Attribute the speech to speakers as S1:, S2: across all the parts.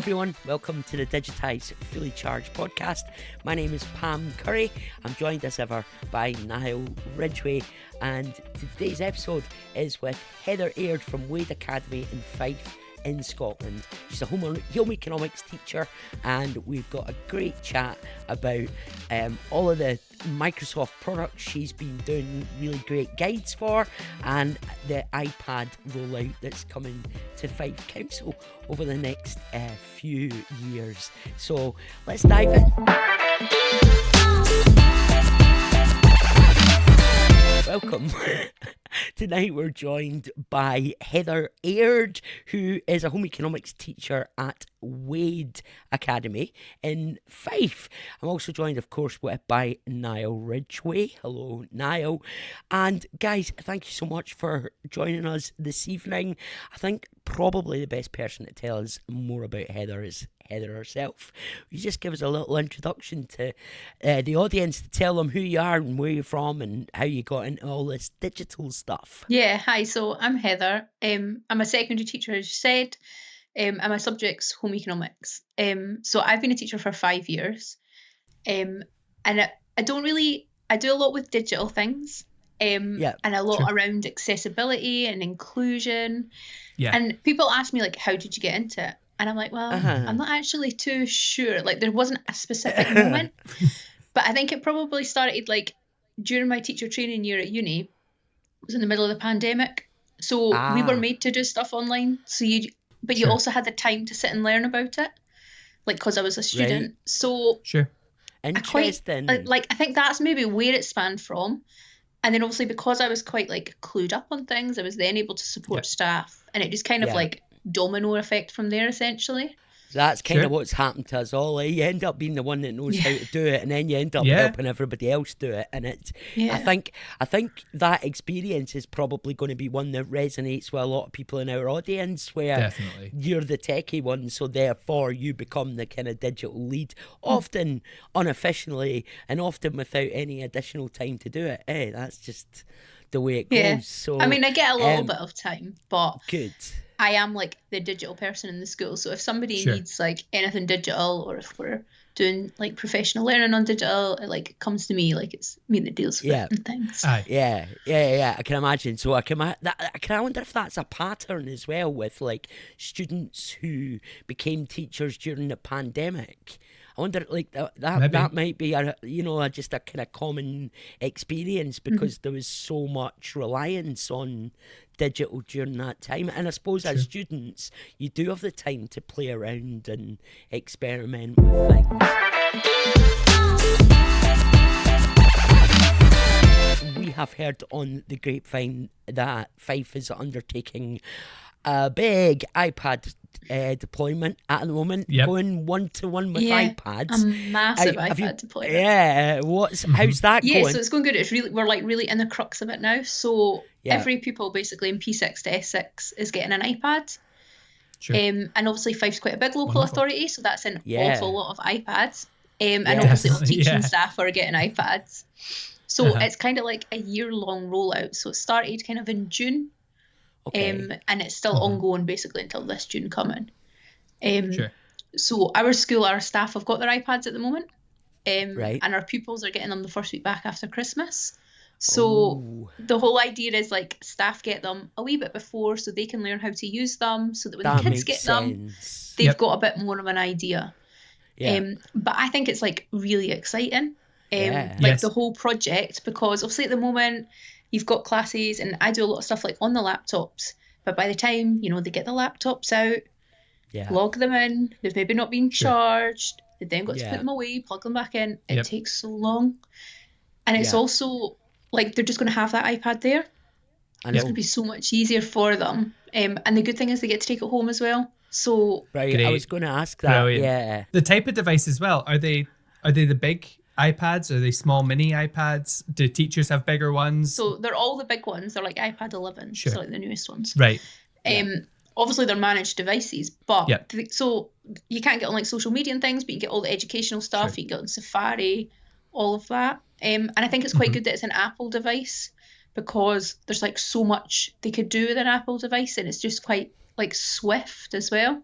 S1: everyone, welcome to the Digitize Fully Charged Podcast. My name is Pam Curry. I'm joined as ever by Niall Ridgway, and today's episode is with Heather Aird from Wade Academy in Fife in Scotland. She's a home economics teacher, and we've got a great chat about all of the Microsoft products she's been doing really great guides for, and the iPad rollout that's coming to Fife Council over the next few years. So let's dive in. Welcome. Tonight we're joined by Heather Aird, who is a home economics teacher at Wade Academy in Fife. I'm also joined, of course, by Niall Ridgway. Hello, Niall. And guys, thank you so much for joining us this evening. I think probably the best person to tell us more about Heather is Heather herself. Will you just give us a little introduction to the audience, to tell them who you are and where you're from and how you got into all this digital stuff?
S2: Yeah, hi. So I'm Heather. I'm a secondary teacher, as you said, and my subject's home economics. So I've been a teacher for 5 years, and I do a lot with digital things, and a lot around accessibility and inclusion. Yeah. And people ask me, like, how did you get into it? And I'm like, well, I'm not actually too sure. Like, there wasn't a specific moment, but I think it probably started like during my teacher training year at uni. It was in the middle of the pandemic, so we were made to do stuff online. So you also had the time to sit and learn about it, like, because I was a student. Right. So
S1: interesting.
S2: I think that's maybe where it spanned from. And then obviously because I was quite like clued up on things, I was then able to support staff, and it just kind of like domino effect from there, essentially.
S1: That's kind of what's happened to us all. You end up being the one that knows how to do it, and then you end up helping everybody else do it. And it's, I think that experience is probably going to be one that resonates with a lot of people in our audience, where you're the techie one, so therefore you become the kind of digital lead, often unofficially and often without any additional time to do it. Hey, that's just the way it goes. So
S2: I mean, I get a little bit of time, but
S1: good.
S2: I am like the digital person in the school. So if somebody needs like anything digital, or if we're doing like professional learning on digital, it like comes to me, like it's me that deals with it and things.
S1: Yeah. I can imagine. So I wonder if that's a pattern as well with like students who became teachers during the pandemic. I wonder, like that might be just a kind of common experience, because there was so much reliance on digital during that time. And I suppose as students, you do have the time to play around and experiment with things. We have heard on the grapevine that Fife is undertaking a big iPad deployment at the moment, going one-to-one with iPads.
S2: A massive iPad deployment.
S1: Yeah, how's that going?
S2: Yeah, so it's going good. We're like really in the crux of it now. So every pupil basically in P6 to S6 is getting an iPad. Sure. And obviously Fife's quite a big local authority, so that's an awful lot of iPads. And obviously all teaching staff are getting iPads. So it's kind of like a year-long rollout. So it started kind of in June. And it's still ongoing basically until this June coming. So our staff have got their iPads at the moment, and our pupils are getting them the first week back after Christmas. So the whole idea is like staff get them a wee bit before so they can learn how to use them, so that when the kids get them, they've got a bit more of an idea. But I think it's like really exciting, the whole project, because obviously at the moment you've got classes, and I do a lot of stuff like on the laptops, but by the time, they get the laptops out, log them in, they've maybe not been charged, they've then got to put them away, plug them back in. It takes so long. And it's also like they're just going to have that iPad there. And it's going to be so much easier for them. And the good thing is they get to take it home as well. So
S1: I was going to ask that. Brilliant. Yeah.
S3: The type of device as well, are they the big iPads? Are they small mini iPads? Do teachers have bigger ones?
S2: So they're all the big ones. They're like iPad 11, so like the newest ones.
S3: Right.
S2: Obviously they're managed devices, but so you can't get on like social media and things, but you get all the educational stuff. You can get on Safari, all of that. And I think it's quite good that it's an Apple device, because there's like so much they could do with an Apple device, and it's just quite like swift as well.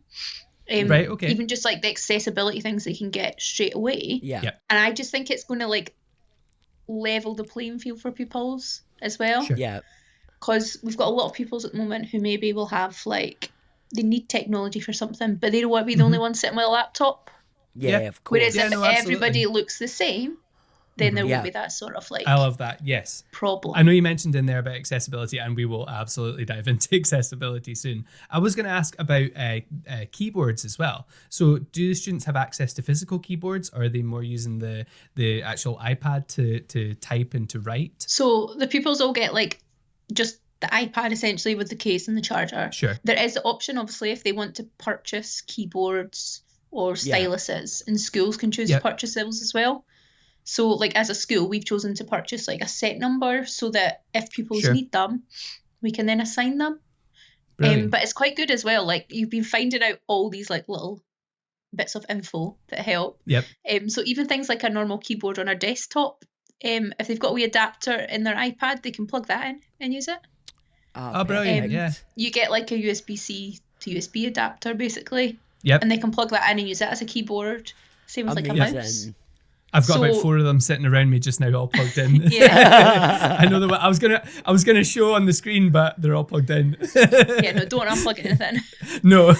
S3: Right, okay.
S2: Even just like the accessibility things they can get straight away.
S1: Yeah.
S2: And I just think it's going to like level the playing field for pupils as well.
S3: Sure.
S1: Yeah.
S2: Because we've got a lot of pupils at the moment who maybe will have like, they need technology for something, but they don't want to be the only one sitting with a laptop.
S1: Yeah, of course.
S2: Whereas if
S3: absolutely.
S2: everybody looks the same, then there won't be that sort of like
S3: I love that. Yes.
S2: problem.
S3: I know you mentioned in there about accessibility, and we will absolutely dive into accessibility soon. I was going to ask about keyboards as well. So do the students have access to physical keyboards, or are they more using the actual iPad to type and to write?
S2: So the pupils all get like just the iPad essentially with the case and the charger.
S3: Sure.
S2: There is the option, obviously, if they want to purchase keyboards or styluses, and schools can choose to purchase those as well. So like as a school, we've chosen to purchase like a set number so that if pupils need them, we can then assign them. But it's quite good as well. Like you've been finding out all these like little bits of info that help.
S3: Yep.
S2: So even things like a normal keyboard on our desktop, if they've got a wee adapter in their iPad, they can plug that in and use it.
S3: Oh, brilliant! Yeah.
S2: You get like a USB-C to USB adapter basically.
S3: Yep.
S2: And they can plug that in and use it as a keyboard. Same as like a mouse.
S3: I've got about 4 of them sitting around me just now, all plugged in. I know that I was gonna show on the screen, but they're all plugged in.
S2: No, don't unplug anything.
S3: No.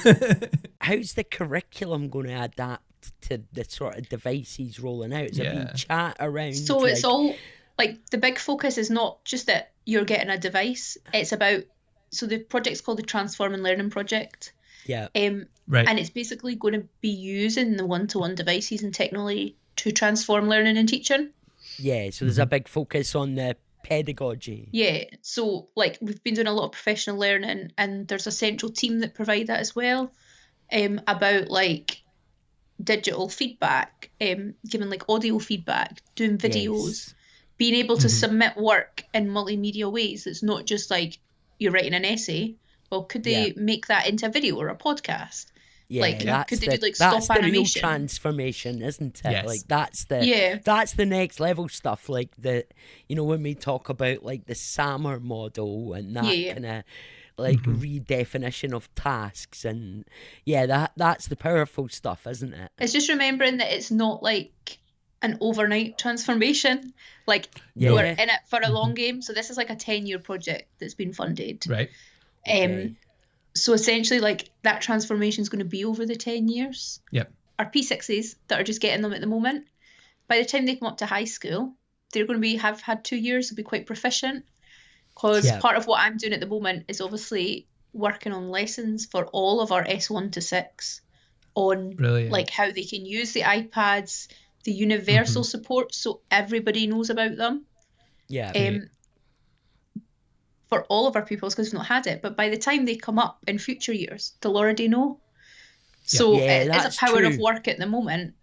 S1: How's the curriculum going to adapt to the sort of devices rolling out? Is it being chat around?
S2: So it's all like the big focus is not just that you're getting a device. It's about, so the project's called the Transform and Learning Project.
S1: Yeah.
S3: Right.
S2: And it's basically going to be using the one-to-one devices and technology to transform learning and teaching.
S1: Yeah, so there's a big focus on the pedagogy.
S2: Yeah, so like we've been doing a lot of professional learning, and there's a central team that provide that as well, about like digital feedback, giving like audio feedback, doing videos, being able to submit work in multimedia ways. It's not just like you're writing an essay. Well, could they make that into a video or a podcast?
S1: Yeah,
S2: like could they do like
S1: that's
S2: stop animation?
S1: That's the real transformation, isn't it?
S3: Yes.
S1: Like that's the next level stuff. Like when we talk about like the SAMR model and that kind of like redefinition of tasks, and that's the powerful stuff, isn't it?
S2: It's just remembering that it's not like an overnight transformation. Like we're in it for a long game. So this is like a 10-year project that's been funded.
S3: Right.
S2: So essentially, like that transformation is going to be over the 10 years.
S3: Yep.
S2: Our P6s that are just getting them at the moment, by the time they come up to high school, they're going to have had 2 years to be quite proficient. Because part of what I'm doing at the moment is obviously working on lessons for all of our S1 to 6 on like how they can use the iPads, the universal support, so everybody knows about them.
S1: Yeah.
S2: For all of our pupils, because we've not had it, but by the time they come up in future years, they'll already know. So it's a power of work at the moment,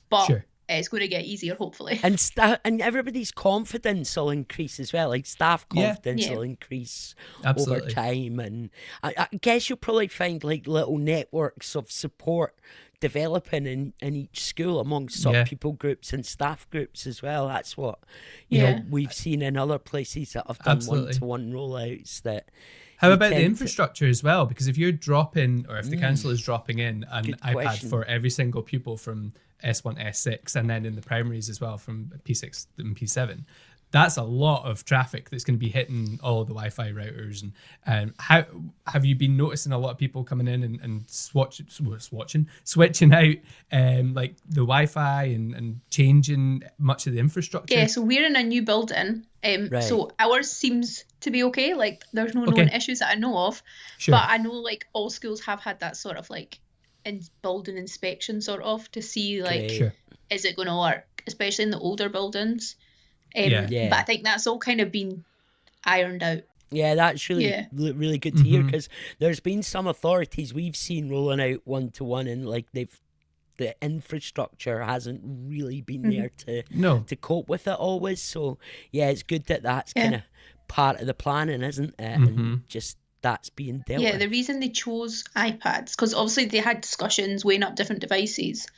S2: but it's going to get easier, hopefully.
S1: And everybody's confidence will increase as well. Like staff confidence will increase over time, and I guess you'll probably find like little networks of support developing in each school amongst sub pupil groups and staff groups as well. That's what you know we've seen in other places that have done one-to-one rollouts. That
S3: how about the infrastructure as well? Because if you're dropping, or if the council is dropping in an iPad for every single pupil from S1, S6, and then in the primaries as well from P6 and P7, that's a lot of traffic that's going to be hitting all of the Wi-Fi routers. And how have you been noticing a lot of people coming in and switching out like the Wi-Fi and changing much of the infrastructure?
S2: Yeah, so we're in a new building. So ours seems to be okay. Like there's no known issues that I know of. Sure. But I know like all schools have had that sort of like building inspection sort of to see like is it going to work, especially in the older buildings. But I think that's all kind of been ironed out. Yeah,
S1: that's really really good to hear, because there's been some authorities we've seen rolling out one-to-one, and like the infrastructure hasn't really been there to cope with it always. So it's good that that's kind of part of the planning, isn't it? And just that's being dealt with.
S2: The reason they chose iPads, because obviously they had discussions weighing up different devices,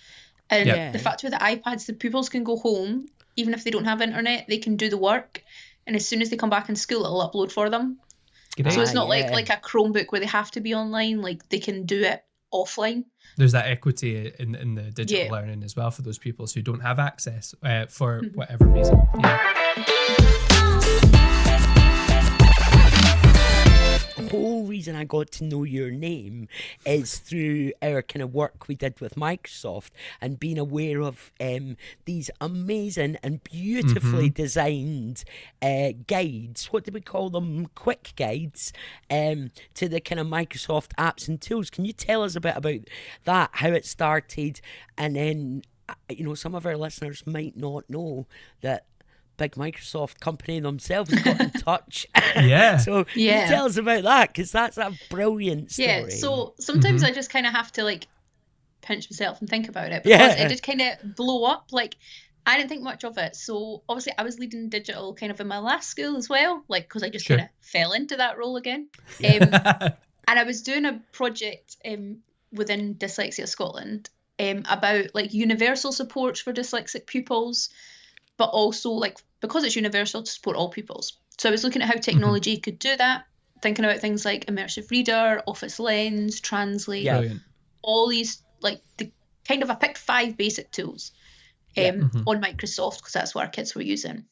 S2: and the fact with the iPads, the pupils can go home. Even if they don't have internet, they can do the work. And as soon as they come back in school, it'll upload for them. So it's not like a Chromebook where they have to be online. Like they can do it offline.
S3: There's that equity in the digital learning as well for those pupils who don't have access for whatever reason.
S1: The whole reason I got to know your name is through our kind of work we did with Microsoft and being aware of these amazing and beautifully designed guides. What do we call them? Quick guides to the kind of Microsoft apps and tools. Can you tell us a bit about that, how it started? And then, some of our listeners might not know that big Microsoft company themselves got in touch. So can you tell us about that? Because that's a brilliant story.
S2: Yeah, so sometimes I just kind of have to like pinch myself and think about it, because it did kind of blow up. Like, I didn't think much of it. So obviously I was leading digital kind of in my last school as well, like, because I just kind of fell into that role again. And I was doing a project within Dyslexia Scotland about like universal supports for dyslexic pupils, but also like, because it's universal, to support all pupils. So I was looking at how technology could do that, thinking about things like Immersive Reader, Office Lens, Translate, all these, like, the kind of, I picked 5 basic tools on Microsoft, because that's what our kids were using.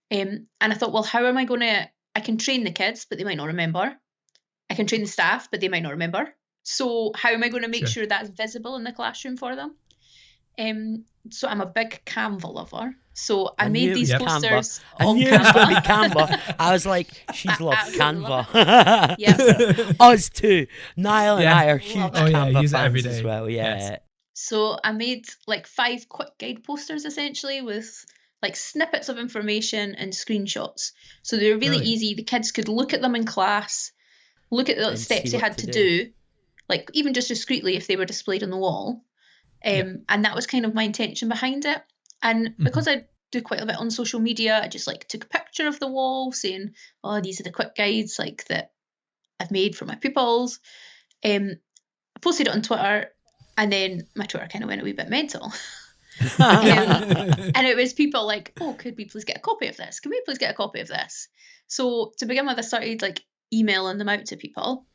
S2: And I thought, well, how am I going to, I can train the kids, but they might not remember. I can train the staff, but they might not remember. So how am I going to make sure that's visible in the classroom for them? So I'm a big Canva lover. So I made these posters on
S1: Canva. I knew it was going to be Canva. I was like, she's loved Canva. Us too. Niall and I are huge Canva fans as well.
S2: So I made like 5 quick guide posters essentially with like snippets of information and screenshots. So they were really easy. The kids could look at them in class, look at the steps they had to do, like even just discreetly if they were displayed on the wall. And that was kind of my intention behind it. And because I do quite a bit on social media, I just like took a picture of the wall saying, oh, these are the quick guides like that I've made for my pupils. I posted it on Twitter, and then my Twitter kind of went a wee bit mental. And it was people like, oh, could we please get a copy of this? Can we please get a copy of this? So to begin with, I started like emailing them out to people.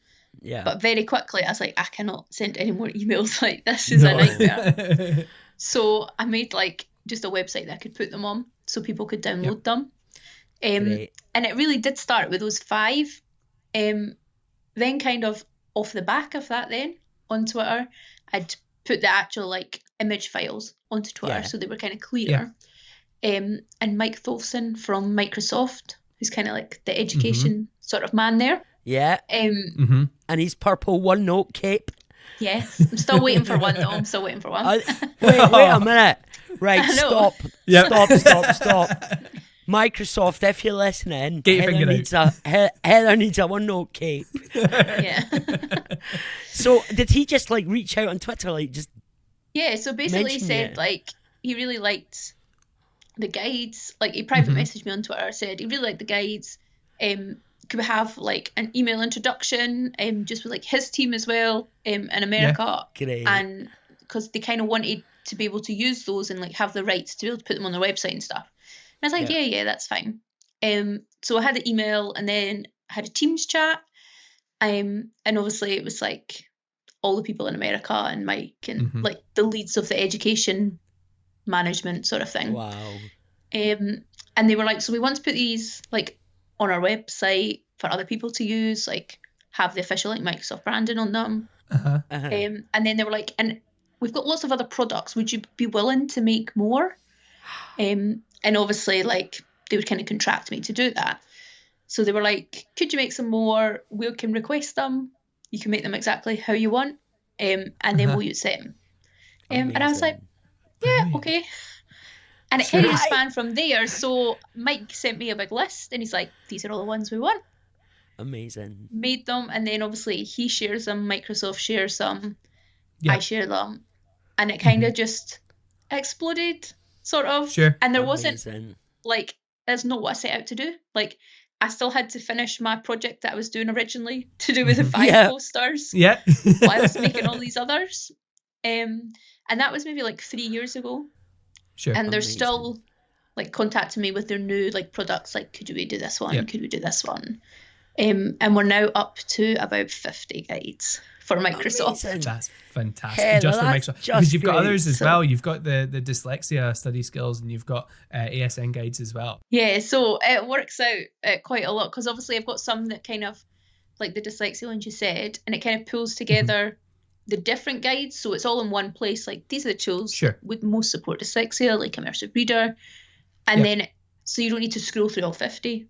S2: But very quickly I was like, I cannot send any more emails, like this is a nightmare. So I made like just a website that I could put them on so people could download them. And it really did start with those 5. Then kind of off the back of that, then on Twitter I'd put the actual like image files onto Twitter so they were kind of clearer. And Mike Tholfsen from Microsoft, who's kind of like the education sort of man there.
S1: And his purple OneNote cape.
S2: Yes, I'm still waiting for one though. I'm still waiting for one.
S1: Wait a minute. Right, stop. Stop. Microsoft, if you're listening, Heather needs a OneNote cape. So did he just like reach out on Twitter, like just? Yeah,
S2: so basically he said like he really liked the guides. Like he private messaged me on Twitter, said he really liked the guides. Could we have like an email introduction just with like his team as well in America? And because they kind of wanted to be able to use those and like have the rights to be able to put them on their website and stuff. And I was like, yeah, that's fine. So I had the email, and then I had a Teams chat, and obviously it was like all the people in America and Mike and like the leads of the education management sort of thing.
S1: Wow.
S2: And they were like, so we want to put these like on our website for other people to use, like have the official like Microsoft branding on them. And then they were like, and we've got lots of other products, would you be willing to make more? And obviously like they would kind of contract me to do that. So they were like, could you make some more? We can request them, you can make them exactly how you want, and then we'll use them. And I was like, yeah, okay. And it kind of just spanned from there. So Mike sent me a big list, and he's like, these are all the ones we want.
S1: Amazing.
S2: Made them, and then obviously he shares them, Microsoft shares them, I share them, and it kind of just exploded, sort of. And there wasn't, like, that's not what I set out to do. Like, I still had to finish my project that I was doing originally to do with the 5 posters while I was making all these others. And that was maybe like 3 years ago. And they're still like contacting me with their new like products, like could we do this one, could we do this one, and we're now up to about 50 guides for Microsoft.
S1: Amazing.
S3: That's fantastic. Just for Microsoft. Because you've got others as well. You've got the dyslexia study skills, and you've got ASN guides as well.
S2: Yeah, so it works out quite a lot, because obviously I've got some that kind of, like the dyslexia ones you said, and it kind of pulls together the different guides, so it's all in one place. Like, these are the tools would most support dyslexia, like Immersive Reader, and then so you don't need to scroll through all 50.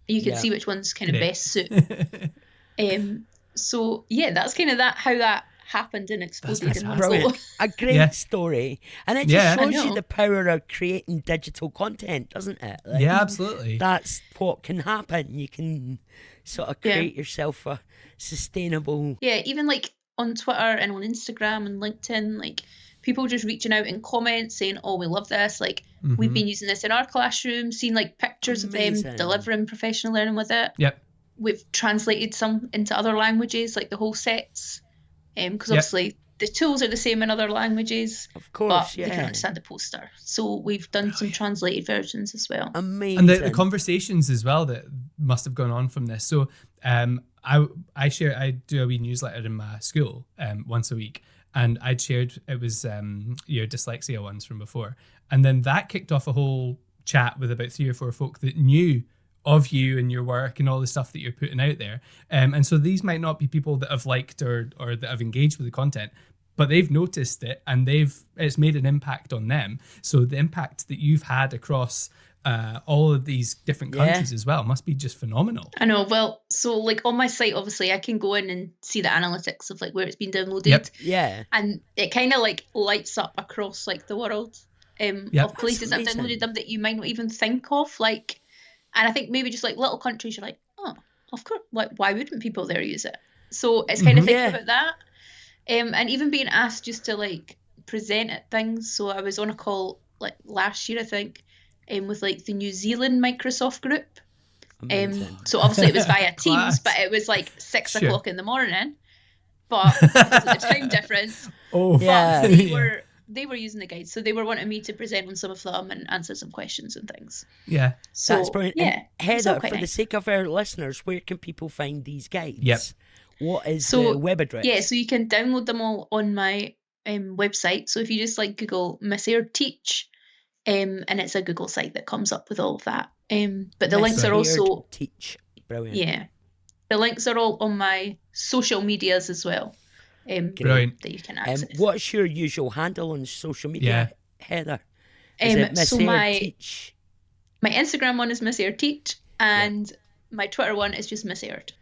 S2: You can see which ones kind of best suit. So yeah, that's kind of how that happened and exploded in my flow.
S1: A great story, and it just shows you the power of creating digital content, doesn't it? Like,
S3: absolutely.
S1: That's what can happen. You can sort of create yourself a sustainable.
S2: Yeah, even like on Twitter and on Instagram and LinkedIn, like people just reaching out in comments saying, "Oh, we love this. Like, we've been using this in our classroom." Seeing like pictures of them delivering professional learning with it.
S3: Yep.
S2: We've translated some into other languages, like the whole sets, because obviously the tools are the same in other languages.
S1: Of course,
S2: but they can understand the poster. So we've done some translated versions as well.
S1: Amazing.
S3: And the conversations as well that must have gone on from this. So I do a wee newsletter in my school once a week, and I'd shared, it was your dyslexia ones from before, and then that kicked off a whole chat with about 3 or 4 folk that knew of you and your work and all the stuff that you're putting out there, and so these might not be people that have liked or that have engaged with the content, but they've noticed it and it's made an impact on them. So the impact that you've had across all of these different countries as well must be just phenomenal.
S2: I know. Well, so like on my site, obviously I can go in and see the analytics of like where it's been downloaded. And it kind of like lights up across like the world of places that have downloaded them that you might not even think of. Like, and I think maybe just like little countries, you're like, oh, of course, like why wouldn't people there use it? So it's kind of thinking about that. And even being asked just to like present at things. So I was on a call like last year, I think, with like the New Zealand Microsoft group. So obviously it was via Teams, but it was like 6 o'clock in the morning. But because of the time difference, they were using the guides, so they were wanting me to present on some of them and answer some questions and things.
S1: Yeah,
S2: so
S1: that's brilliant.
S2: Yeah,
S1: Heather, for the sake of our listeners, where can people find these guides? What is the web address?
S2: Yeah, so you can download them all on my website. So if you just like Google Miss Aird Teach, and it's a Google site that comes up with all of that. But the links are also
S1: Teach. Brilliant.
S2: Yeah, the links are all on my social medias as well.
S3: Brilliant.
S2: That you can access.
S1: What's your usual handle on social media, Heather? Is it Miss
S2: so
S1: Aird Teach?
S2: My Instagram one is Miss Aird Teach, and my Twitter one is just Miss Aird.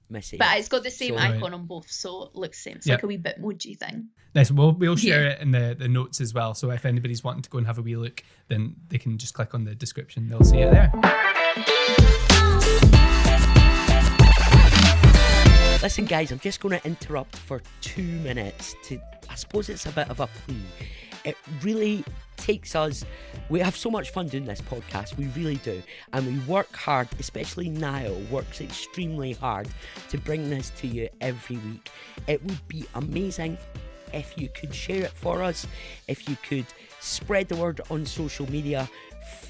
S1: Miss Aird.
S2: But it's got the same icon on both, so it looks the same. It's like a wee Bitmoji thing.
S3: Nice. We'll share it in the notes as well. So if anybody's wanting to go and have a wee look, then they can just click on the description. They'll see it there.
S1: Listen, guys, I'm just going to interrupt for 2 minutes I suppose it's a bit of a plea. It really takes us, we have so much fun doing this podcast, we really do, and we work hard, especially Niall works extremely hard to bring this to you every week. It would be amazing if you could share it for us, if you could spread the word on social media,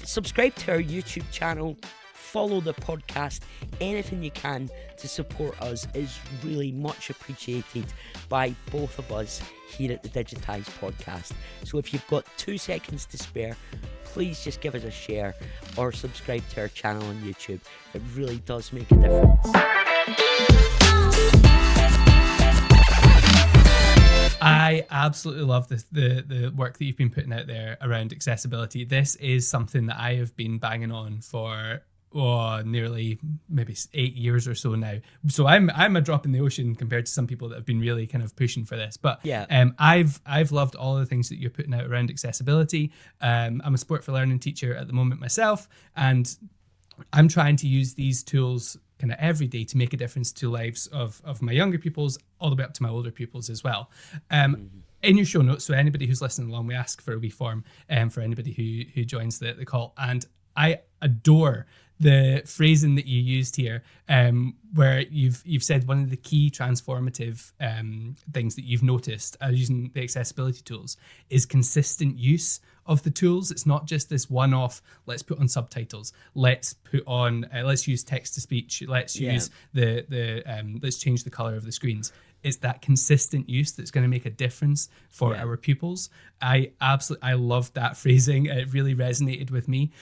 S1: subscribe to our YouTube channel, follow the podcast. Anything you can to support us is really much appreciated by both of us here at the Digitize Podcast. So if you've got 2 seconds to spare, please just give us a share or subscribe to our channel on YouTube. It really does make a difference.
S3: I absolutely love the work that you've been putting out there around accessibility. This is something that I have been banging on for nearly maybe 8 years or so now. So I'm a drop in the ocean compared to some people that have been really kind of pushing for this. But I've loved all the things that you're putting out around accessibility. I'm a Sport for Learning teacher at the moment myself, and I'm trying to use these tools kind of every day to make a difference to lives of my younger pupils all the way up to my older pupils as well. In your show notes, so anybody who's listening along, we ask for a wee form for anybody who joins the call. And I adore the phrasing that you used here, where you've said one of the key transformative things that you've noticed using the accessibility tools is consistent use of the tools. It's not just this one-off, let's put on subtitles, let's use text to speech, let's use let's change the color of the screens. It's that consistent use that's going to make a difference for our pupils. I loved that phrasing. It really resonated with me.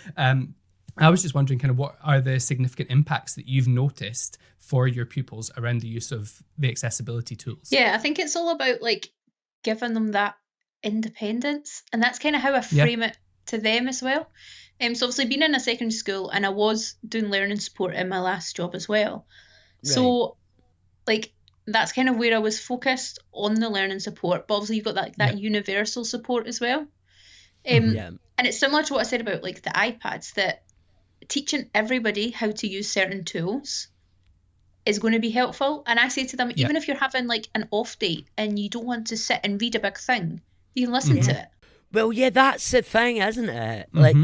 S3: I was just wondering kind of what are the significant impacts that you've noticed for your pupils around the use of the accessibility tools?
S2: Yeah, I think it's all about like giving them that independence, and that's kind of how I frame it to them as well. So obviously being in a secondary school, and I was doing learning support in my last job as well. Right. So like that's kind of where I was focused on the learning support, but obviously you've got that universal support as well. And it's similar to what I said about like the iPads, that teaching everybody how to use certain tools is going to be helpful. And I say to them, even if you're having like an off day and you don't want to sit and read a big thing, you can listen to it.
S1: Well, yeah, that's the thing, isn't it? Like,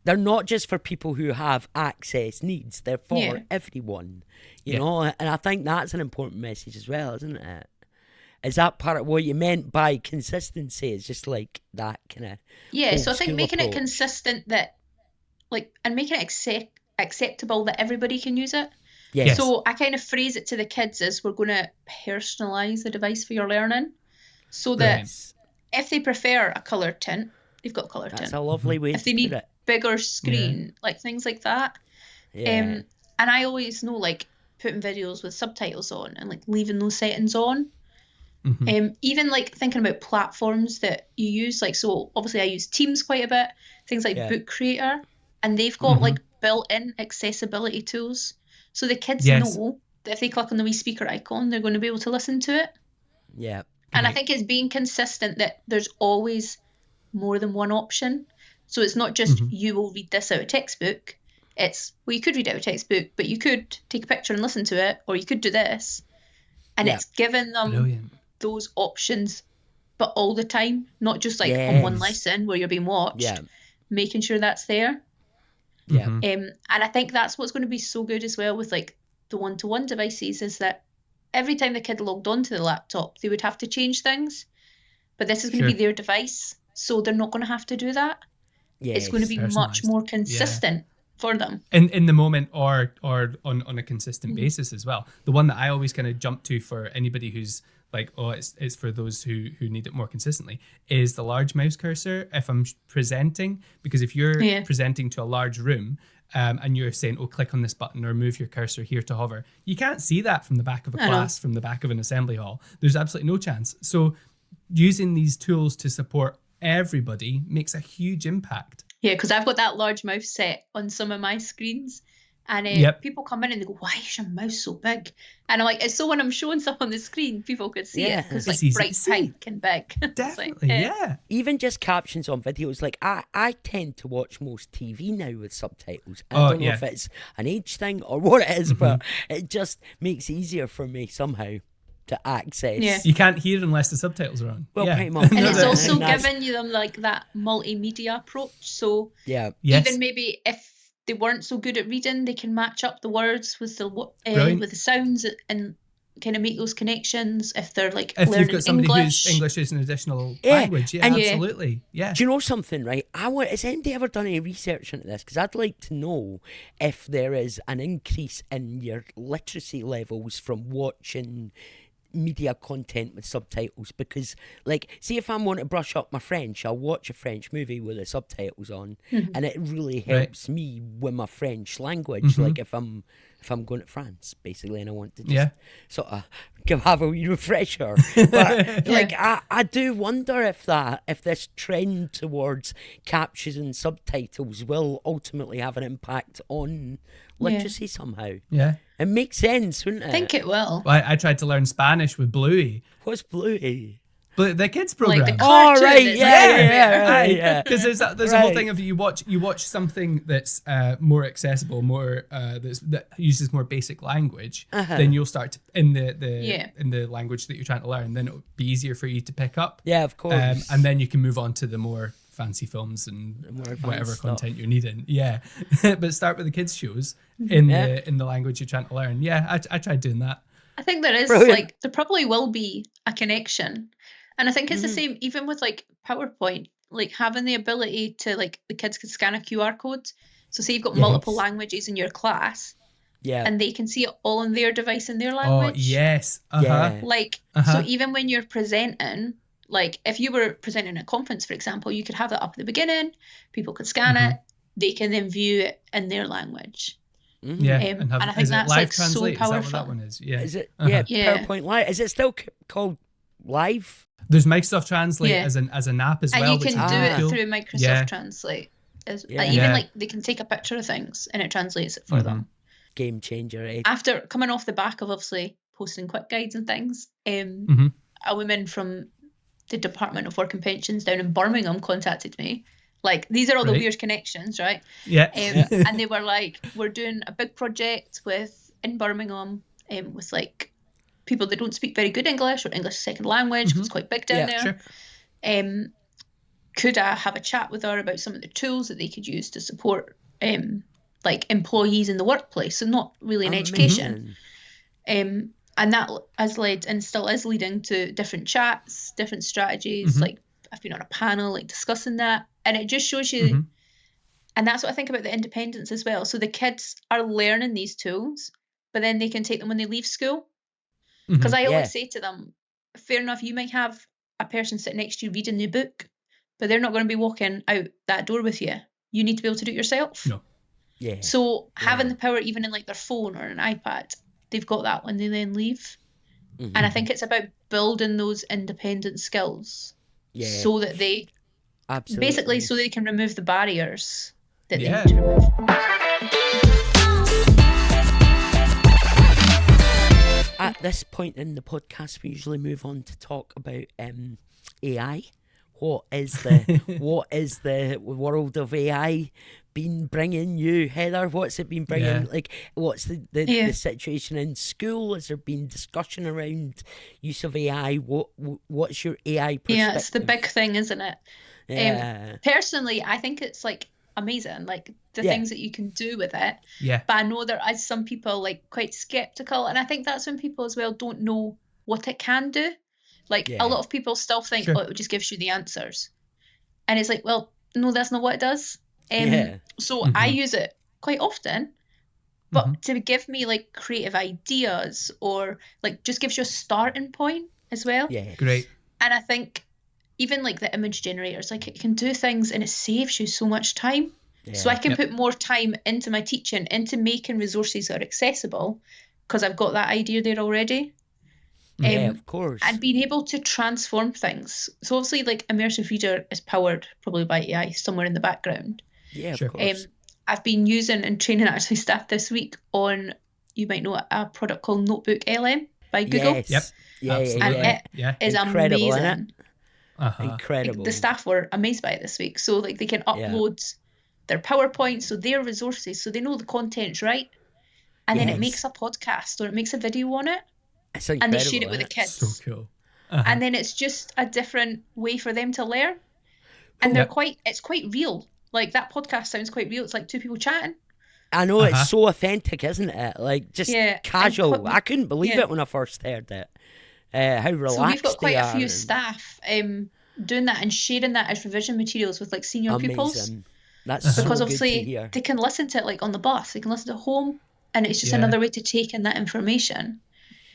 S1: they're not just for people who have access needs, they're for everyone, you know? And I think that's an important message as well, isn't it? Is that part of what you meant by consistency? Is just like that kind of
S2: so I think making it consistent, that like, and making it acceptable that everybody can use it.
S1: Yes.
S2: So I kind of phrase it to the kids as, we're going to personalise the device for your learning, so that if they prefer a coloured tint, they've got a coloured tint.
S1: That's a lovely way to put it.
S2: If they need bigger screen, like things like that. And I always know, like, putting videos with subtitles on and like leaving those settings on. Even like thinking about platforms that you use, like, so obviously I use Teams quite a bit, things like Book Creator, and they've got like built-in accessibility tools, so the kids know that if they click on the wee speaker icon, they're going to be able to listen to it. And I think it's being consistent that there's always more than one option. So it's not just you will read this out of textbook. It's, well, you could read out of textbook, but you could take a picture and listen to it, or you could do this. And it's giving them those options, but all the time, not just like on one lesson where you're being watched, making sure that's there. And I think that's what's going to be so good as well with like the one-to-one devices, is that every time the kid logged onto the laptop, they would have to change things, but this is going to be their device, so they're not going to have to do that. It's going to be much more consistent for them
S3: in the moment, or on a consistent basis as well. The one that I always kind of jump to for anybody who's like, oh, it's for those who need it more consistently, is the large mouse cursor if I'm presenting, because if you're presenting to a large room and you're saying, oh, click on this button or move your cursor here to hover, you can't see that from the back of a class, from the back of an assembly hall. There's absolutely no chance. So using these tools to support everybody makes a huge impact.
S2: Yeah, because I've got that large mouse set on some of my screens, and people come in and they go, why is your mouse so big? And I'm like, it's so when I'm showing stuff on the screen, people could see it, because like bright pink and big.
S3: Definitely,
S2: like,
S1: Even just captions on videos, like I tend to watch most TV now with subtitles. I don't know if it's an age thing or what it is, but it just makes it easier for me somehow to access.
S3: You can't hear unless the subtitles are on.
S1: Well, pretty much.
S2: And it's also giving you them like that multimedia approach. So even maybe if they weren't so good at reading, they can match up the words with the sounds and kind of make those connections if they're like
S3: if
S2: learning
S3: you've got somebody
S2: English.
S3: who's English is an additional language. Absolutely. Yeah.
S1: Do you know something, right? Has anybody ever done any research into this? Because I'd like to know if there is an increase in your literacy levels from watching media content with subtitles, because like, see, if I'm wanting to brush up my French, I'll watch a French movie with the subtitles on, and it really helps me with my French language. Like if I'm going to France basically and I want to just sort of have a wee refresher, but like I do wonder if this trend towards captions and subtitles will ultimately have an impact on literacy somehow. It makes sense, wouldn't it?
S2: I think it will.
S3: Well, I tried to learn Spanish with Bluey.
S1: What's Bluey?
S3: But the kids program.
S2: Like the cartoon.
S1: Right.
S3: Because there's a whole thing of you watch something that's more accessible, more that uses more basic language. Then you'll start to, in the language that you're trying to learn. Then it'll be easier for you to pick up.
S1: Yeah, of course.
S3: And then you can move on to the more fancy films and whatever
S1: stuff.
S3: content you're needing. Yeah, but start with the kids shows in the language you're trying to learn. Yeah, I tried doing that.
S2: I think there is
S1: Brilliant.
S2: there probably will be a connection, and I think it's the same even with PowerPoint, having the ability to the kids can scan a QR code. So say you've got multiple languages in your class, and they can see it all on their device in their language.
S3: Oh yes,
S2: So even when you're presenting, if you were presenting at a conference, for example, you could have that up at the beginning. People could scan it. They can then view it in their language.
S3: Yeah,
S2: and I think that's
S3: live translate?
S2: So powerful.
S3: Is that what that one is? Yeah.
S1: Is it? PowerPoint Live. Is it still called Live?
S3: There's Microsoft Translate as an app as well.
S2: And you can do it through Microsoft Translate. They can take a picture of things and it translates it for them.
S1: Game changer. Eh?
S2: After coming off the back of obviously posting quick guides and things, a woman from the Department of Work and Pensions down in Birmingham contacted me. These are all the weird connections, right?
S3: Yeah.
S2: And they were we're doing a big project in Birmingham with people that don't speak very good English or English second language, because it's quite big down there. Sure. Could I have a chat with her about some of the tools that they could use to support employees in the workplace, and not really in education. And that has led and still is leading to different chats, different strategies. I've been on a panel discussing that, and it just shows you. And that's what I think about the independence as well. So the kids are learning these tools, but then they can take them when they leave school. Because I always say to them, fair enough, you might have a person sitting next to you reading the book, but they're not going to be walking out that door with you. You need to be able to do it yourself.
S3: No.
S1: Yeah.
S2: So having the power even in their phone or an iPad, they've got that when they then leave. And I think it's about building those independent skills so that they basically so they can remove the barriers that they need to remove.
S1: At this point in the podcast, we usually move on to talk about AI. What is the world of AI been bringing you, Heather? What's it been bringing? What's the situation in school? Has there been discussion around use of AI? What's your AI perspective?
S2: Yeah, it's the big thing, isn't it?
S1: Yeah.
S2: Personally, I think it's amazing, the things that you can do with it.
S3: Yeah.
S2: But I know there are some people quite skeptical, and I think that's when people as well don't know what it can do. A lot of people still think, it just gives you the answers, and it's well, no, that's not what it does. So I use it quite often, but to give me creative ideas or just gives you a starting point as well.
S1: Yeah,
S3: great.
S2: And I think even the image generators, it can do things and it saves you so much time. So I can put more time into my teaching, into making resources that are accessible, because I've got that idea there already.
S1: Of course.
S2: And being able to transform things. So obviously Immersive Reader is powered probably by AI somewhere in the background.
S1: Yeah, of course.
S2: I've been using and training actually staff this week on, you might know, a product called Notebook LM by Google.
S1: Yes. Yep.
S2: And it is
S1: incredible,
S2: amazing.
S1: Incredible.
S2: The staff were amazed by it this week. So they can upload their PowerPoint, so their resources, so they know the content's right. And then it makes a podcast or it makes a video on it.
S1: It's
S2: and they share it with the kids.
S3: So cool.
S2: And then it's just a different way for them to learn. And it's quite real. That podcast sounds quite real. It's two people chatting.
S1: I know, it's so authentic, isn't it? Just casual. I couldn't believe it when I first heard it. How relaxed
S2: So we've got quite
S1: a
S2: few staff doing that and sharing that as revision materials with senior pupils.
S1: That's
S2: because
S1: so
S2: obviously
S1: good to hear.
S2: They can listen to it on the bus. They can listen to it home, and it's just another way to take in that information.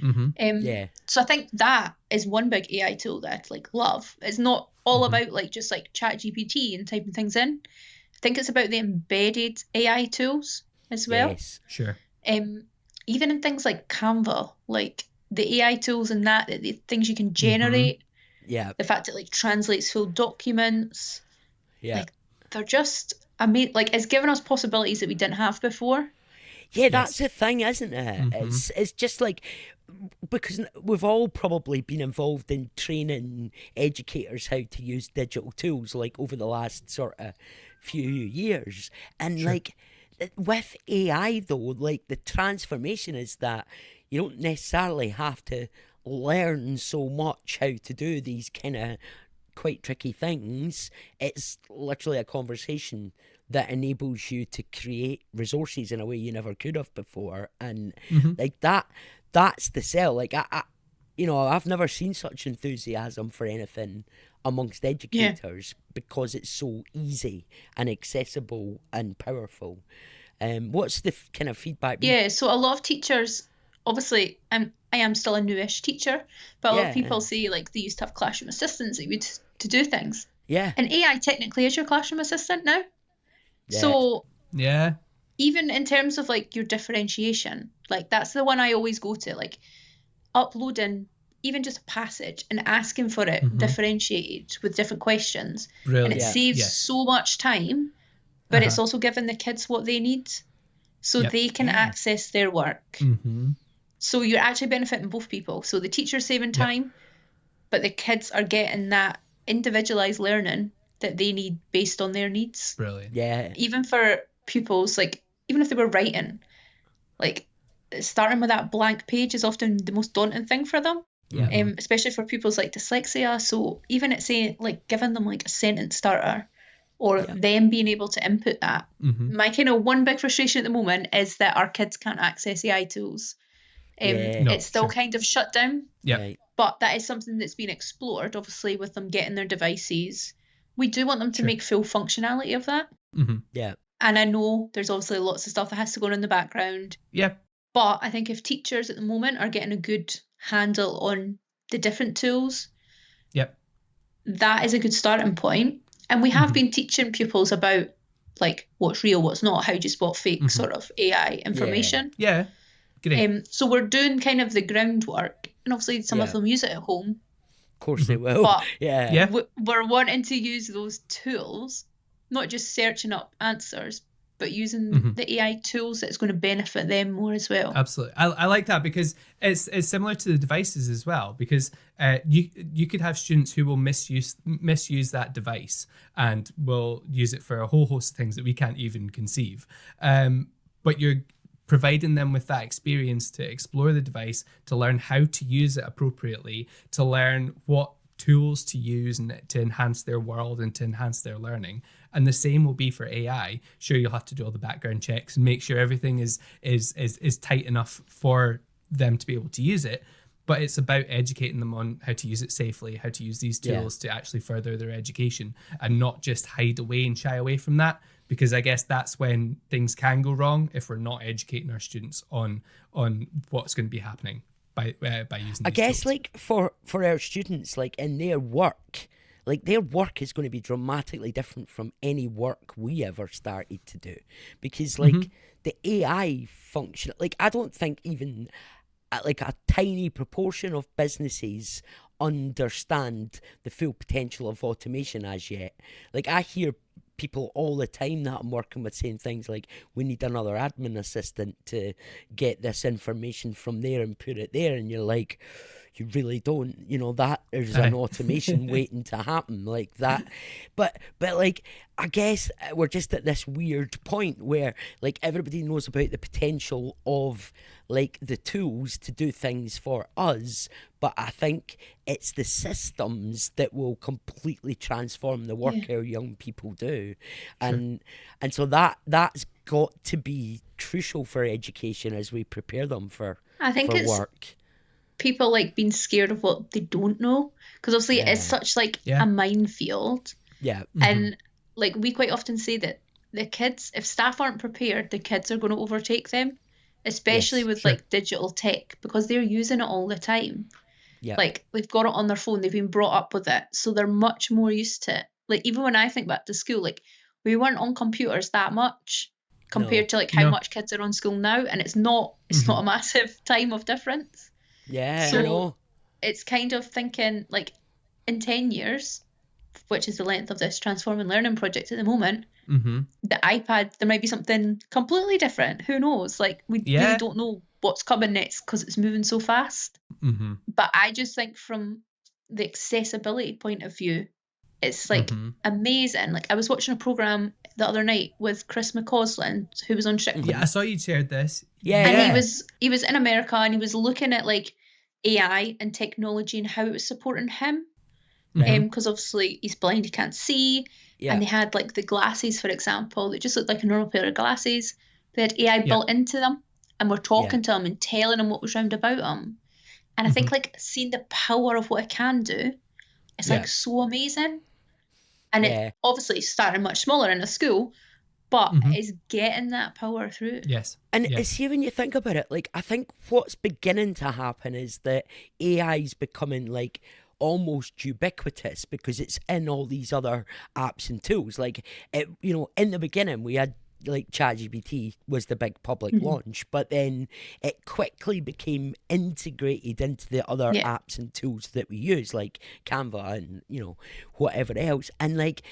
S2: So I think that is one big AI tool that I love. It's not all about just ChatGPT and typing things in. I think it's about the embedded AI tools as well.
S1: Yes,
S3: sure.
S2: Even in things like Canva, the AI tools and the things you can generate.
S1: Yeah.
S2: The fact it translates full documents.
S1: Yeah.
S2: They're just amazing. It's given us possibilities that we didn't have before.
S1: Yeah, that's the thing, isn't it? It's just because we've all probably been involved in training educators how to use digital tools over the last sort of few years. And with AI though, the transformation is that you don't necessarily have to learn so much how to do these kind of quite tricky things, it's literally a conversation that enables you to create resources in a way you never could have before. And like that's the sell. Like I've never seen such enthusiasm for anything amongst educators because it's so easy and accessible and powerful. What's the kind of feedback?
S2: Yeah, so a lot of teachers, obviously, I am still a newish teacher, but a lot of people say like they used to have classroom assistants that used to do things.
S1: Yeah.
S2: And AI technically is your classroom assistant now.
S1: Yeah.
S2: So
S3: yeah,
S2: even in terms of like your differentiation, like that's the one I always go to, like uploading even just a passage and asking for it differentiated with different questions.
S3: Brilliant.
S2: And it saves so much time, but it's also giving the kids what they need so they can access their work. So you're actually benefiting both people. So the teacher's saving time, but the kids are getting that individualized learning that they need based on their needs.
S3: Brilliant.
S1: Yeah.
S2: Even for pupils, like even if they were writing, like starting with that blank page is often the most daunting thing for them.
S1: Yeah.
S2: Especially for pupils like dyslexia. So even at saying like giving them like a sentence starter or them being able to input that. My kind of one big frustration at the moment is that our kids can't access AI tools. It's still kind of shut down.
S3: Yeah.
S2: But that is something that's been explored, obviously, with them getting their devices. We do want them to make full functionality of that.
S1: Yeah.
S2: And I know there's obviously lots of stuff that has to go on in the background.
S3: Yeah.
S2: But I think if teachers at the moment are getting a good handle on the different tools, that is a good starting point. And we have been teaching pupils about like what's real, what's not, how do you spot fake sort of AI information.
S3: Yeah.
S2: So we're doing kind of the groundwork, and obviously some of them use it at home.
S1: Of course they will.
S2: But
S3: we're
S2: wanting to use those tools, not just searching up answers, but using the AI tools that's going to benefit them more as well.
S3: Absolutely. I like that because it's similar to the devices as well, because you could have students who will misuse that device and will use it for a whole host of things that we can't even conceive. But you're providing them with that experience to explore the device, to learn how to use it appropriately, to learn what tools to use and to enhance their world and to enhance their learning. And the same will be for AI. Sure, you'll have to do all the background checks and make sure everything is tight enough for them to be able to use it. But it's about educating them on how to use it safely, how to use these tools to actually further their education, and not just hide away and shy away from that. Because I guess that's when things can go wrong if we're not educating our students on what's going to be happening by using. I guess
S1: tools. Like for our students, like in their work. Like their work is going to be dramatically different from any work we ever started to do, because like the AI function, like I don't think even like a tiny proportion of businesses understand the full potential of automation as yet. Like I hear people all the time that I'm working with saying things like, we need another admin assistant to get this information from there and put it there, and you're like, you really don't, that is an automation waiting to happen like that. But like, I guess we're just at this weird point where like everybody knows about the potential of like the tools to do things for us, but I think it's the systems that will completely transform the work our young people do. And so that's got to be crucial for education as we prepare them for work.
S2: People like being scared of what they don't know, because obviously it's such like a minefield. And like we quite often say that the kids, if staff aren't prepared, the kids are going to overtake them, especially with like digital tech, because they're using it all the time. Like they've got it on their phone, they've been brought up with it, so they're much more used to it. Like even when I think back to school, like we weren't on computers that much compared to like how much kids are on school now, and it's not a massive time of difference. So it's kind of thinking like in 10 years, which is the length of this Transforming Learning project at the moment, the iPad, there might be something completely different. Who knows? Like we really don't know what's coming next because it's moving so fast. But I just think from the accessibility point of view, it's like amazing. Like I was watching a program the other night with Chris McCausland, who was on Strickland.
S3: Yeah, I saw you shared this.
S2: And he was in America, and he was looking at like AI and technology and how it was supporting him. because obviously he's blind, he can't see. Yeah. And they had like the glasses, for example, that just looked like a normal pair of glasses. They had AI built into them, and we're talking to him and telling him what was round about him. And I think like seeing the power of what it can do, it's like so amazing. And it obviously started much smaller in a school, but it's getting that power through.
S1: Yes. And see, when you think about it, like, I think what's beginning to happen is that AI is becoming like almost ubiquitous because it's in all these other apps and tools. Like, it, you know, in the beginning we had like ChatGPT was the big public launch, but then it quickly became integrated into the other apps and tools that we use, like Canva and, you know, whatever else. And like,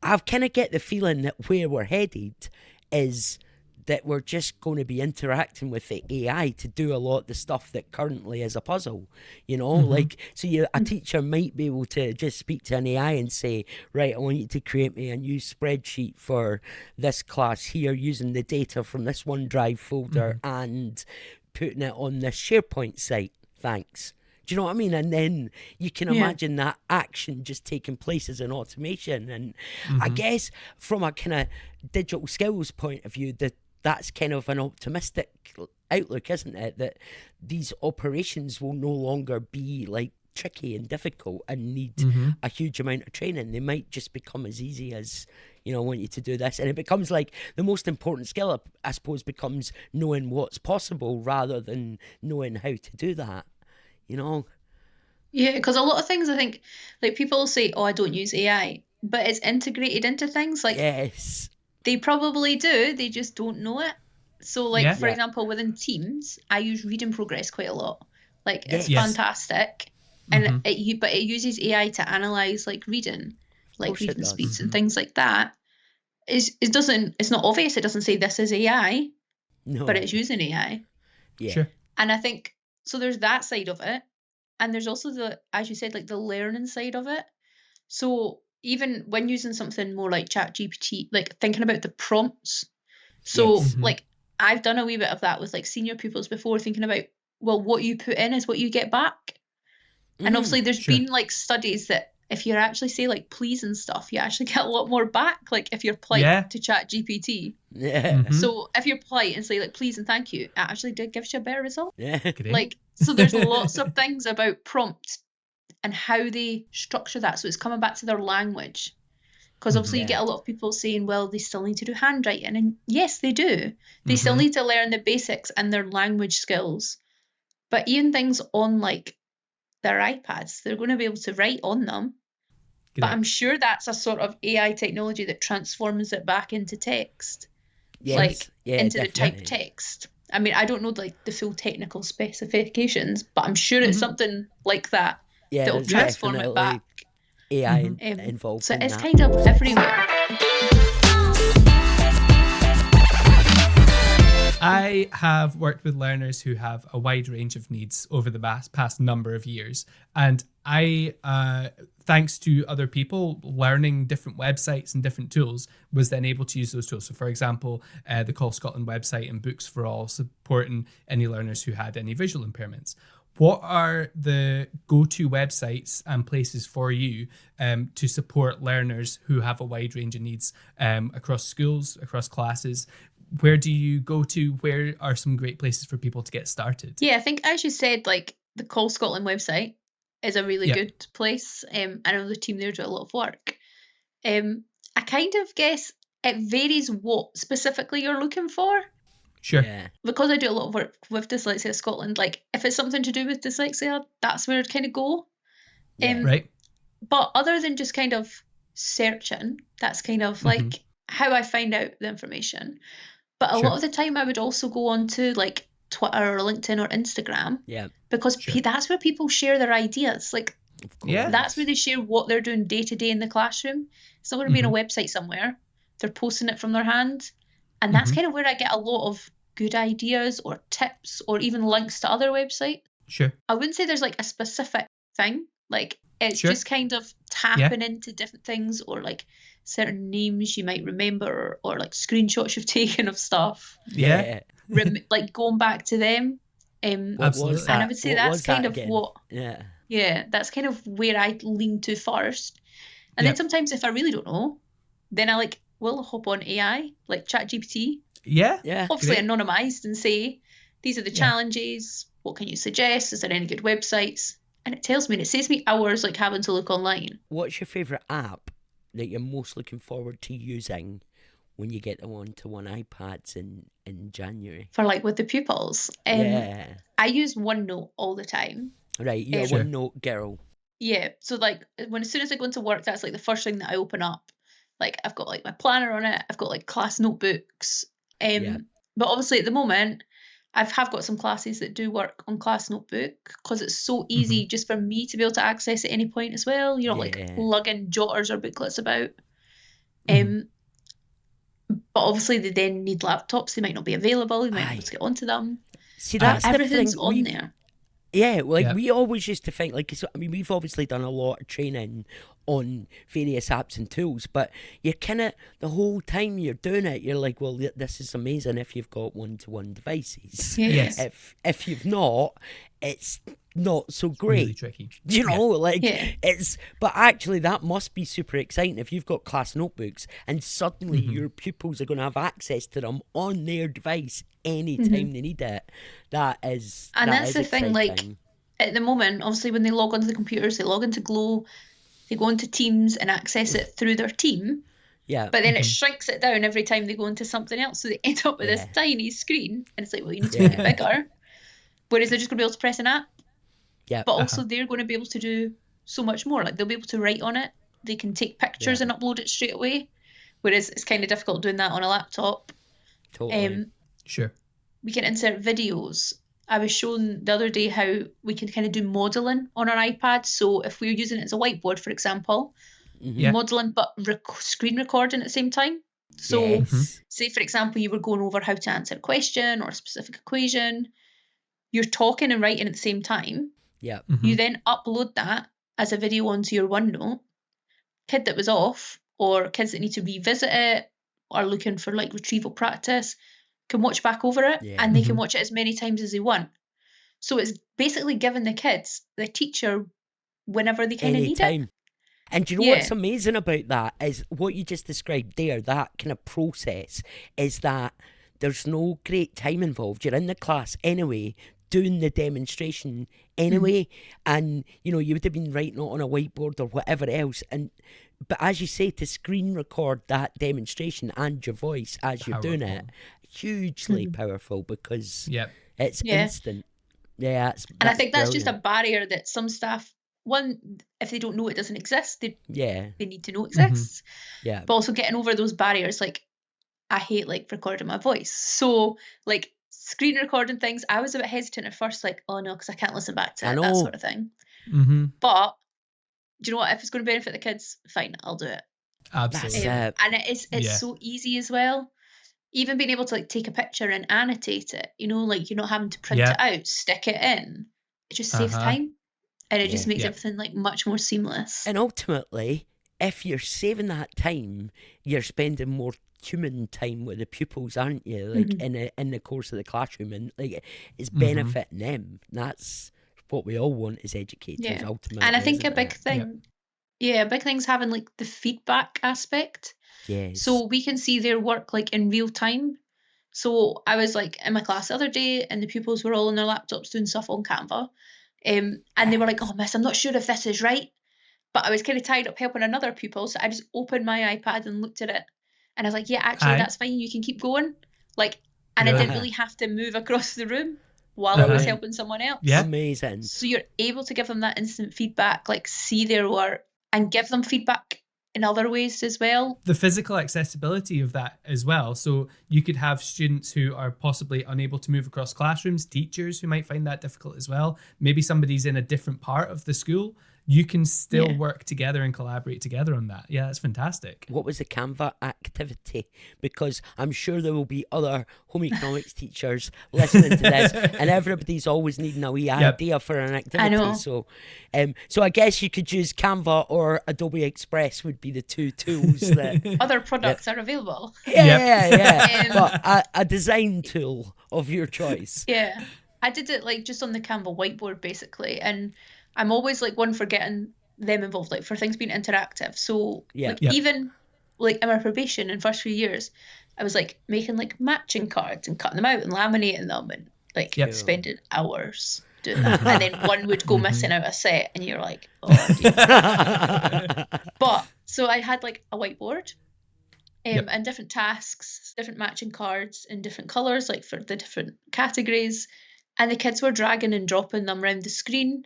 S1: I've kind of get the feeling that where we're headed is that we're just going to be interacting with the AI to do a lot of the stuff that currently is a puzzle, you know, like, so a teacher might be able to just speak to an AI and say, right, I want you to create me a new spreadsheet for this class here using the data from this OneDrive folder and putting it on this SharePoint site. Thanks. Do you know what I mean? And then you can imagine that action just taking place as an automation. And I guess from a kind of digital skills point of view, that's kind of an optimistic outlook, isn't it? That these operations will no longer be like tricky and difficult and need a huge amount of training. They might just become as easy as, you know, I want you to do this. And it becomes like the most important skill, I suppose, becomes knowing what's possible rather than knowing how to do that, you know?
S2: Yeah, because a lot of things, I think, like people say, oh, I don't use AI, but it's integrated into things. Like,
S1: yes.
S2: They probably do, they just don't know it. So, like, for example, within Teams, I use Read in Progress quite a lot. Like, it's fantastic. And but it uses AI to analyse, like, reading speeds and things like that. It's not obvious. It doesn't say this is AI, but it's using AI.
S1: Yeah. Sure.
S2: And I think, so there's that side of it. And there's also the, as you said, like, the learning side of it. So even when using something more like ChatGPT, like thinking about the prompts. So like I've done a wee bit of that with like senior pupils before, thinking about, well, what you put in is what you get back. And obviously there's been like studies that if you actually say like please and stuff, you actually get a lot more back. Like if you're polite to ChatGPT.
S1: Yeah.
S2: So if you're polite and say like please and thank you, it actually gives you a better result.
S1: Yeah.
S2: Like, so there's lots of things about prompts and how they structure that. So it's coming back to their language. Because obviously you get a lot of people saying, well, they still need to do handwriting. And yes, they do. They still need to learn the basics and their language skills. But even things on like their iPads, they're going to be able to write on them. But I'm sure that's a sort of AI technology that transforms it back into text. Yes. Into definitely. The typed text. I mean, I don't know like the full technical specifications, but I'm sure it's something like that.
S1: Yeah,
S2: that'll transform it back.
S1: AI involved.
S2: So
S1: in
S2: it's
S1: that.
S2: kind of everywhere.
S3: I have worked with learners who have a wide range of needs over the past number of years. And I, thanks to other people learning different websites and different tools, was then able to use those tools. So for example, the Call Scotland website and Books for All supporting any learners who had any visual impairments. What are the go-to websites and places for you to support learners who have a wide range of needs across schools, across classes? Where do you go to? Where are some great places for people to get started?
S2: Yeah, I think as you said, like the Call Scotland website is a really good place. I know the team there do a lot of work. I kind of guess it varies what specifically you're looking for.
S3: Sure.
S1: Yeah.
S2: Because I do a lot of work with Dyslexia Scotland, like if it's something to do with dyslexia, that's where I'd kind of go.
S3: Right.
S2: But other than just kind of searching, that's kind of like how I find out the information. But a lot of the time I would also go on to like Twitter or LinkedIn or Instagram.
S1: Yeah.
S2: Because that's where people share their ideas. Like that's where they share what they're doing day to day in the classroom. It's not going to be on a website somewhere. They're posting it from their hand. And that's kind of where I get a lot of good ideas or tips or even links to other websites.
S3: Sure.
S2: I wouldn't say there's like a specific thing. Like it's just kind of tapping into different things or like certain names you might remember or like screenshots you've taken of stuff.
S3: Yeah.
S2: Like going back to them.
S3: Absolutely.
S2: And I would say that's kind of what...
S1: Yeah.
S2: Yeah, that's kind of where I lean to first. And then sometimes if I really don't know, then I will hop on AI, like ChatGPT.
S3: Yeah.
S2: Obviously anonymized, and say, these are the challenges. What can you suggest? Is there any good websites? And it tells me, and it saves me hours having to look online.
S1: What's your favourite app that you're most looking forward to using when you get the one-to-one iPads in January?
S2: For with the pupils. I use OneNote all the time.
S1: Right, you're a OneNote girl.
S2: Yeah, so as soon as I go into work, that's the first thing that I open up. I've got my planner on it. I've got class notebooks. But obviously at the moment, I've got some classes that do work on class notebook because it's so easy just for me to be able to access at any point as well. You're not lugging jotters or booklets about. But obviously they then need laptops. They might not be available. You might not be able to get onto them.
S1: See, that's
S2: everything's
S1: the thing.
S2: on there.
S1: Yeah, we always used to think, we've obviously done a lot of training on various apps and tools, but you're kind of, the whole time you're doing it, you're like, well, this is amazing if you've got one-to-one devices.
S2: Yes.
S1: If you've not, it's not so great.
S3: Really tricky.
S1: But actually that must be super exciting if you've got class notebooks and suddenly your pupils are going to have access to them on their device anytime they need it. That's the
S2: exciting. Thing, at the moment, obviously when they log onto the computers, they log into Glow, they go into Teams and access it through their team. Yeah. But then it shrinks it down every time they go into something else, so they end up with this tiny screen, and it's well, you need to make it bigger. Whereas they're just going to be able to press an app. Yeah. But also they're going to be able to do so much more. They'll be able to write on it. They can take pictures and upload it straight away. Whereas it's kind of difficult doing that on a laptop.
S1: Totally.
S3: Sure.
S2: We can insert videos. I was shown the other day how we can kind of do modelling on our iPad. So if we're using it as a whiteboard, for example, modelling but screen recording at the same time. So say, for example, you were going over how to answer a question or a specific equation. You're talking and writing at the same time.
S1: Yeah.
S2: You then upload that as a video onto your OneNote. Kid that was off or kids that need to revisit it or looking for retrieval practice can watch back over it and they can watch it as many times as they want. So it's basically giving the kids the teacher whenever they kind of need it.
S1: And do you know what's amazing about that is what you just described there, that kind of process, is that there's no great time involved. You're in the class anyway, doing the demonstration anyway, and you would have been writing it on a whiteboard or whatever else, but as you say, to screen record that demonstration and your voice as you're doing it, hugely powerful because it's instant. And
S2: I think that's just a barrier that some staff, one, if they don't know it doesn't exist, they need to know it exists. But also getting over those barriers, I hate recording my voice, so screen recording things, I was a bit hesitant at first, oh no, because I can't listen back to it, that sort of thing. But do you know what, if it's going to benefit the kids, fine, I'll do it.
S3: Absolutely.
S2: And it's so easy as well. Even being able to take a picture and annotate it, you're not having to print it out, stick it in. It just saves time, and it just makes everything much more seamless.
S1: And ultimately, if you're saving that time, you're spending more human time with the pupils, aren't you? In the course of the classroom, and it's benefiting them. That's what we all want as educators, ultimately.
S2: And I think a big thing, a big thing's having the feedback aspect.
S1: Yes.
S2: So we can see their work in real time. So I was in my class the other day, and the pupils were all on their laptops doing stuff on Canva, and they were like, "Oh, miss, I'm not sure if this is right," but I was kind of tied up helping another pupil, so I just opened my iPad and looked at it. And I was like, yeah, actually, that's fine. You can keep going. And I didn't really have to move across the room while I was helping someone else.
S1: Yeah. Amazing.
S2: So you're able to give them that instant feedback, see their work and give them feedback in other ways as well.
S3: The physical accessibility of that as well. So you could have students who are possibly unable to move across classrooms, teachers who might find that difficult as well. Maybe somebody's in a different part of the school. You can still work together and collaborate together on that. Yeah, that's fantastic.
S1: What was the Canva activity? Because I'm sure there will be other home economics teachers listening to this, and everybody's always needing a wee idea for an activity.
S2: I know.
S1: So I guess you could use Canva or Adobe Express would be the two tools that
S2: other products are available.
S1: But a design tool of your choice.
S2: Yeah, I did it just on the Canva whiteboard basically, and I'm always like one for getting them involved, like for things being interactive. So even like in my probation in first few years, I was like making like matching cards and cutting them out and laminating them and like spending hours doing that. And then one would go missing out a set and you're like, oh dear. But so I had like a whiteboard and different tasks, different matching cards in different colours, like for the different categories. And the kids were dragging and dropping them around the screen,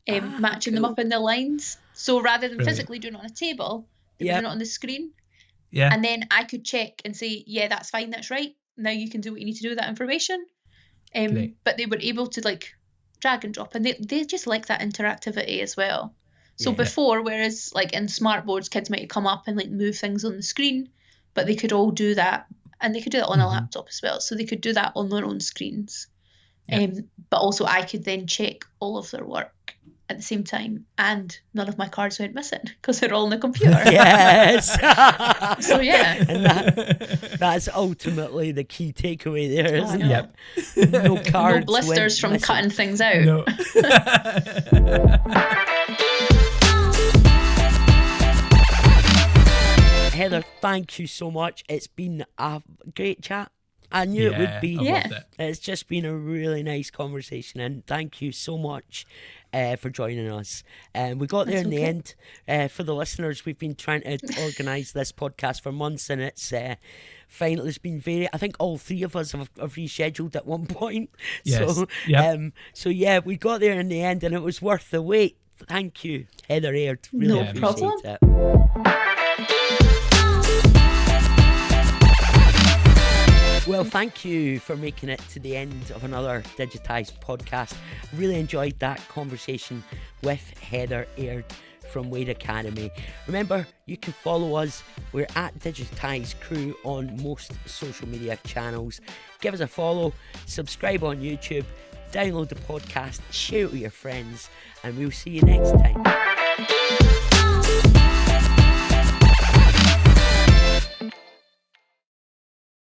S2: matching them up in the lines. So rather than physically doing it on a table, they were doing it on the screen. Yeah. And then I could check and say, yeah, that's fine, that's right. Now you can do what you need to do with that information. But they were able to like drag and drop, and they just like that interactivity as well. So before, whereas like in smart boards, kids might come up and like move things on the screen, but they could all do that, and they could do that on a laptop as well. So they could do that on their own screens. But also I could then check all of their work at the same time, and none of my cards went missing because they're all on the computer.
S1: Yes.
S2: So
S1: and that's ultimately the key takeaway there, isn't it? No cards,
S2: no blisters from
S1: missing.
S2: Cutting things out.
S3: No.
S1: Heather, thank you so much. It's been a great chat. I knew it would be. It's just been a really nice conversation, and thank you so much for joining us. We got there in the end. For the listeners, we've been trying to organise this podcast for months, and it's finally, it's been I think all three of us have rescheduled at one point.
S3: Yes.
S1: So we got there in the end, and it was worth the wait. Thank you, Heather Aird. Really appreciate it. Well, thank you for making it to the end of another Digitize podcast. Really enjoyed that conversation with Heather Aird from Wade Academy. Remember, you can follow us. We're at Digitize Crew on most social media channels. Give us a follow, subscribe on YouTube, download the podcast, share it with your friends, and we'll see you next time.